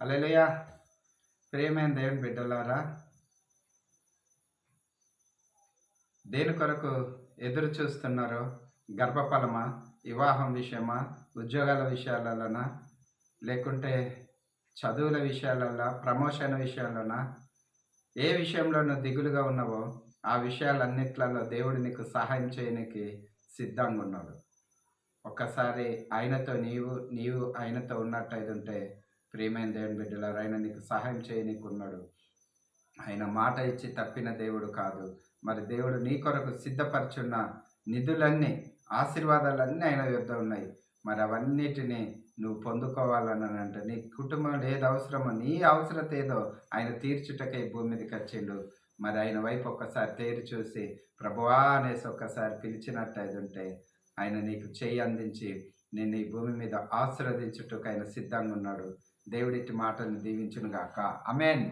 హల్లెలూయా! ప్రియమైన దేవుని బిడ్డలారా, దేని కొరకు ఎదురు చూస్తున్నారో? గర్భఫలమా? వివాహం విషయమా? ఉద్యోగాల విషయాలలోనా? లేకుంటే చదువుల విషయాలల్లా? ప్రమోషన్ విషయాల్లోనా? ఏ విషయంలో నువ్వు దిగులుగా ఉన్నావో, ఆ విషయాలన్నిట్లలో దేవుడు నీకు సహాయం చేయనీకి సిద్ధంగున్నాడు. ఒక్కసారి ఆయనతో నీవు ఆయనతో ఉన్నట్టయితుంటే, ప్రియమైన దేవుని బిడ్డలారా, ఆయన నీకు సహాయం చేయనీకున్నాడు. ఆయన మాట ఇచ్చి తప్పిన దేవుడు కాదు. మరి దేవుడు నీ కొరకు సిద్ధపరచున్న నిధులన్నీ, ఆశీర్వాదాలన్నీ ఆయన యొద్ద ఉన్నాయి. మరి అవన్నిటిని నువ్వు పొందుకోవాలనంటే, నీ కుటుంబంలో ఏది అవసరమో, నీ అవసరత ఏదో ఆయన తీర్చుటకై భూమి మీదకొచ్చిండు. మరి ఆయన వైపు ఒక్కసారి తేరి చూసి, ప్రభువా అనేసి ఒక్కసారి పిలిచినట్టయితుంటే, ఆయన నీకు చెయ్యి అందించి నిన్ను ఈ భూమి మీద ఆశీర్వదించుటకు ఆయన సిద్ధంగా ఉన్నాడు. దేవుడిట్టి మాటలను దీవించునుగాక. ఆమేన్.